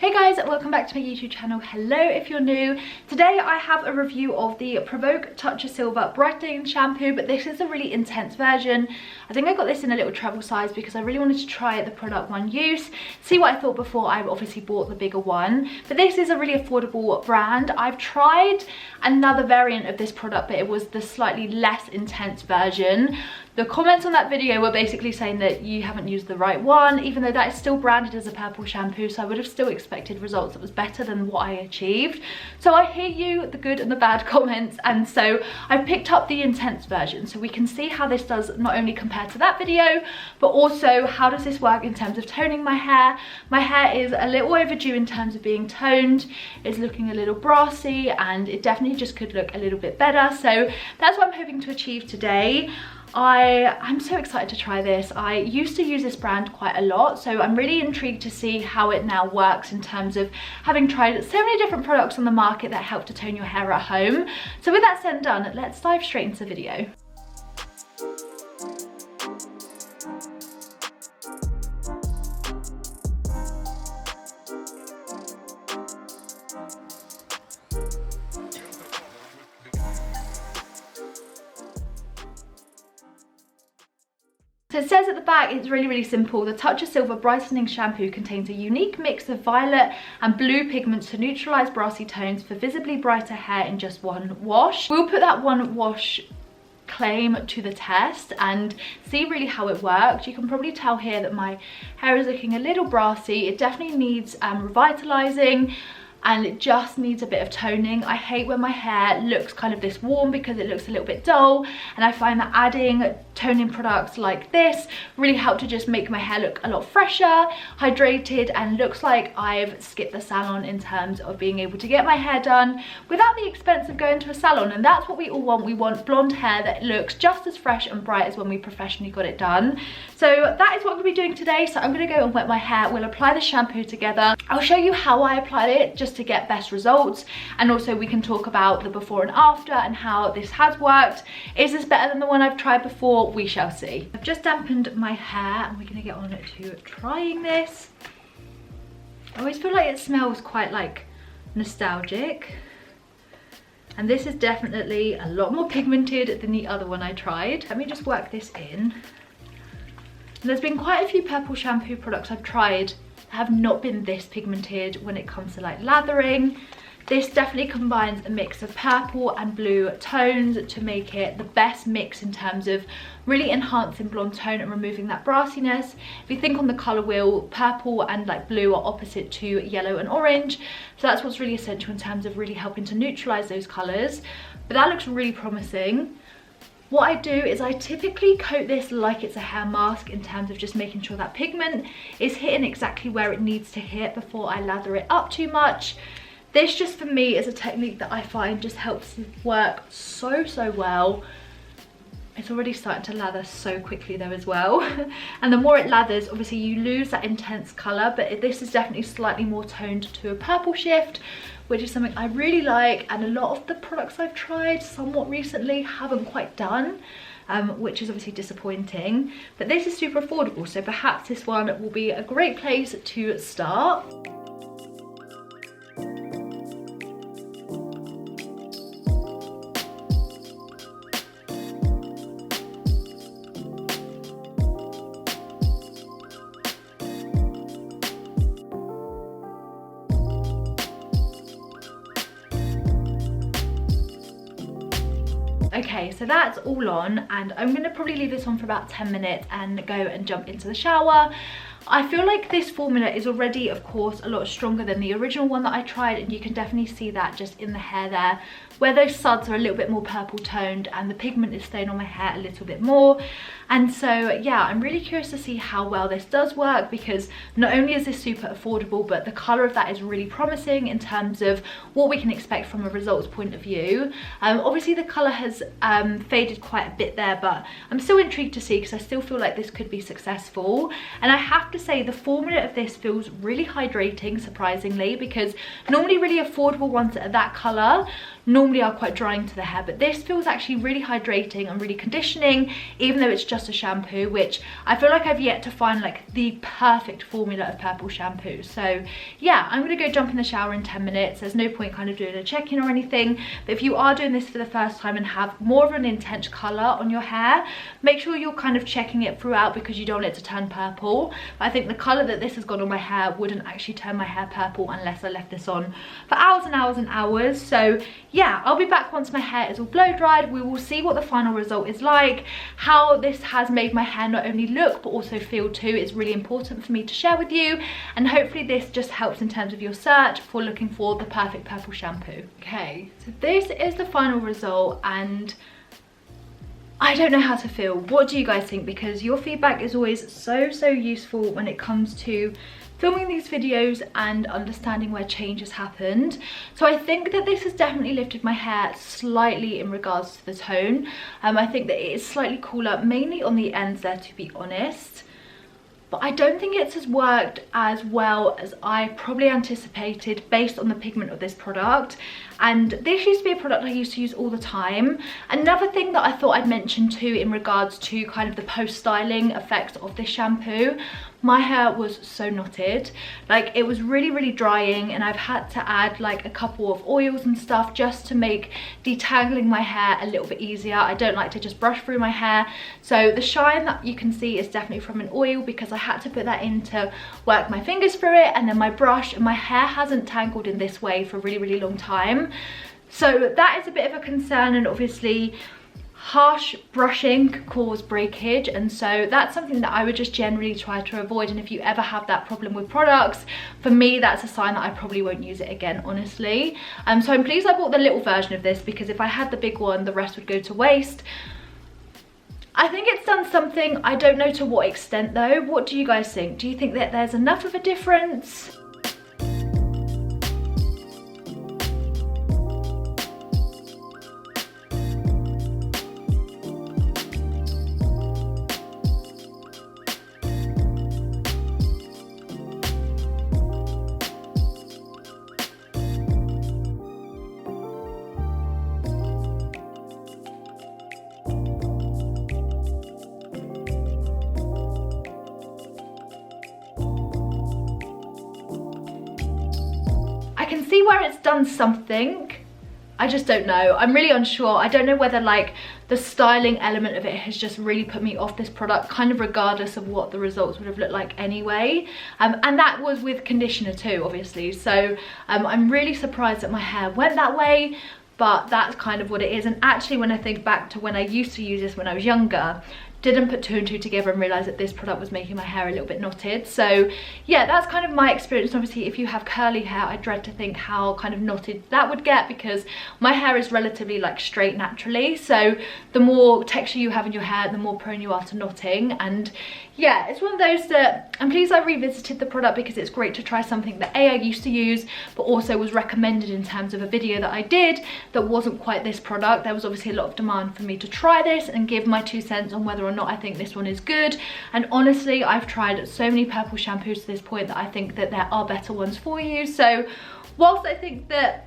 Hey guys, welcome back to my YouTube channel. Hello if you're new. Today I have a review of the Provoke Touch of Silver Brightening Shampoo, but this is a really intense version. I think I got this in a little travel size because I really wanted to try the product one use, see what I thought before I obviously bought the bigger one. But this is a really affordable brand. I've tried another variant of this product, but it was the slightly less intense version. The comments on that video were basically saying that you haven't used the right one, even though that is still branded as a purple shampoo, so I would have still expected results that was better than what I achieved. So I hear you, the good and the bad comments, and so I've picked up the intense version so we can see how this does not only compared to that video, but also how does this work in terms of toning my hair. My hair is a little overdue in terms of being toned. It's looking a little brassy and it definitely just could look a little bit better. So that's what I'm hoping to achieve today. I'm so excited to try this. I used to use this brand quite a lot, so I'm really intrigued to see how it now works in terms of having tried so many different products on the market that help to tone your hair at home. So with that said and done, let's dive straight into the video. So it says at the back, it's really simple. The Touch of Silver Brightening Shampoo contains a unique mix of violet and blue pigments to neutralise brassy tones for visibly brighter hair in just one wash. We'll put that one wash claim to the test and see really how it works. You can probably tell here that my hair is looking a little brassy. It definitely needs revitalising, and it just needs a bit of toning. I hate when my hair looks kind of this warm because it looks a little bit dull, and I find that adding toning products like this really help to just make my hair look a lot fresher, hydrated, and looks like I've skipped the salon in terms of being able to get my hair done without the expense of going to a salon. And that's what we all want. We want blonde hair that looks just as fresh and bright as when we professionally got it done. So that is what I'm gonna be doing today. So I'm gonna go and wet my hair. We'll apply the shampoo together. I'll show you how I applied it just to get best results, and also we can talk about the before and after and how this has worked. Is this better than the one I've tried before? We shall see. I've just dampened my hair and we're gonna get on to trying this. I always feel like it smells quite like nostalgic, and this is definitely a lot more pigmented than the other one I tried. Let me just work this in. There's been quite a few purple shampoo products I've tried have not been this pigmented when it comes to like lathering. This definitely combines a mix of purple and blue tones to make it the best mix in terms of really enhancing blonde tone and removing that brassiness. If you think on the colour wheel, purple and like blue are opposite to yellow and orange, so that's what's really essential in terms of really helping to neutralise those colours. But that looks really promising. What I do is I typically coat this like it's a hair mask in terms of just making sure that pigment is hitting exactly where it needs to hit before I lather it up too much. This just for me is a technique that I find just helps work so well. It's already starting to lather so quickly though as well. And the more it lathers, obviously you lose that intense colour, but this is definitely slightly more toned to a purple shift, which is something I really like, and a lot of the products I've tried somewhat recently haven't quite done, which is obviously disappointing. But this is super affordable, so perhaps this one will be a great place to start. Okay, so that's all on, and I'm gonna probably leave this on for about 10 minutes and go and jump into the shower. I feel like this formula is already, of course, a lot stronger than the original one that I tried, and you can definitely see that just in the hair there, where those suds are a little bit more purple toned and the pigment is staying on my hair a little bit more. And so yeah, I'm really curious to see how well this does work, because not only is this super affordable, but the colour of that is really promising in terms of what we can expect from a results point of view. Obviously the colour has faded quite a bit there, but I'm still intrigued to see because I still feel like this could be successful. And I have to say the formula of this feels really hydrating, surprisingly, because normally really affordable ones that are that colour normally are quite drying to the hair, but this feels actually really hydrating and really conditioning, even though it's just a shampoo, which I feel like I've yet to find like the perfect formula of purple shampoo. So yeah, I'm gonna go jump in the shower in 10 minutes. There's no point kind of doing a check-in or anything, but if you are doing this for the first time and have more of an intense colour on your hair, make sure you're kind of checking it throughout because you don't want it to turn purple. But I think the colour that this has got on my hair wouldn't actually turn my hair purple unless I left this on for hours and hours and hours. So yeah, I'll be back once my hair is all blow dried. We will see what the final result is like. How this has made my hair not only look but also feel too is really important for me to share with you, and hopefully this just helps in terms of your search for looking for the perfect purple shampoo. Okay, so this is the final result and I don't know how to feel. What do you guys think? Because your feedback is always so useful when it comes to filming these videos and understanding where change has happened. So I think that this has definitely lifted my hair slightly in regards to the tone. I think that it is slightly cooler, mainly on the ends there, to be honest. But I don't think it has worked as well as I probably anticipated based on the pigment of this product. And this used to be a product I used to use all the time. Another thing that I thought I'd mention too in regards to kind of the post-styling effects of this shampoo, my hair was so knotted. Like, it was really drying, and I've had to add like a couple of oils and stuff just to make detangling my hair a little bit easier. I don't like to just brush through my hair. So the shine that you can see is definitely from an oil because I had to put that in to work my fingers through it, and then my brush, and my hair hasn't tangled in this way for a really long time. So that is a bit of a concern, and obviously harsh brushing could cause breakage, and so that's something that I would just generally try to avoid. And if you ever have that problem with products, for me that's a sign that I probably won't use it again, honestly. So I'm pleased I bought the little version of this, because if I had the big one the rest would go to waste. I think it's done something. I don't know to what extent though. What do you guys think? Do you think that there's enough of a difference? I can see where it's done something. I just don't know. I'm really unsure. I don't know whether like the styling element of it has just really put me off this product, kind of regardless of what the results would have looked like anyway. And that was with conditioner too, obviously. So I'm really surprised that my hair went that way, but that's kind of what it is. And actually, when I think back to when I used to use this when I was younger, didn't put two and two together and realize that this product was making my hair a little bit knotted. So yeah, that's kind of my experience. Obviously, if you have curly hair, I dread to think how kind of knotted that would get, because my hair is relatively like straight naturally. So the more texture you have in your hair, the more prone you are to knotting. And yeah, it's one of those that I'm pleased I revisited the product, because it's great to try something that I used to use, but also was recommended in terms of a video that I did that wasn't quite this product. There was obviously a lot of demand for me to try this and give my 2 cents on whether or not I think this one is good. And honestly, I've tried so many purple shampoos to this point that I think that there are better ones for you. So whilst I think that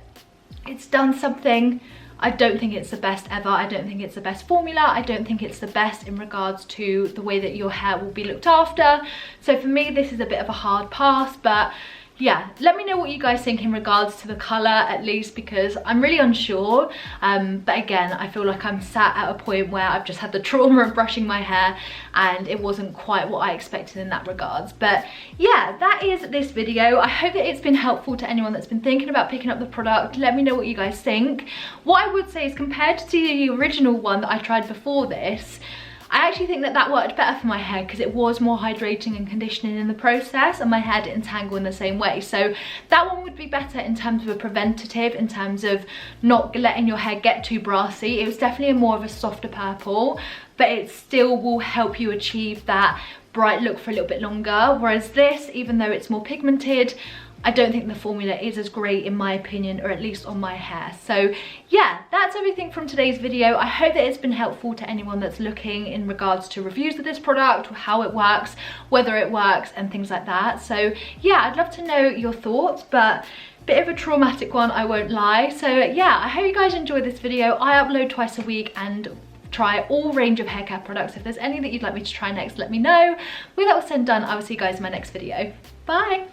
it's done something, I don't think it's the best ever. I don't think it's the best formula. I don't think it's the best in regards to the way that your hair will be looked after. So for me, this is a bit of a hard pass. But yeah, let me know what you guys think in regards to the colour, at least, because I'm really unsure. But again, I feel like I'm sat at a point where I've just had the trauma of brushing my hair and it wasn't quite what I expected in that regards. But yeah, that is this video. I hope that it's been helpful to anyone that's been thinking about picking up the product. Let me know what you guys think. What I would say is, compared to the original one that I tried before this, I actually think that that worked better for my hair, because it was more hydrating and conditioning in the process, and my hair didn't tangle in the same way. So that one would be better in terms of a preventative, in terms of not letting your hair get too brassy. It was definitely more of a softer purple, but it still will help you achieve that bright look for a little bit longer. Whereas this, even though it's more pigmented, I don't think the formula is as great in my opinion, or at least on my hair. So yeah, that's everything from today's video. I hope that it's been helpful to anyone that's looking in regards to reviews of this product, how it works, whether it works and things like that. So yeah, I'd love to know your thoughts, but bit of a traumatic one, I won't lie. So yeah, I hope you guys enjoyed this video. I upload twice a week and try all range of hair care products. If there's any that you'd like me to try next, let me know. With that all said and done, I will see you guys in my next video. Bye.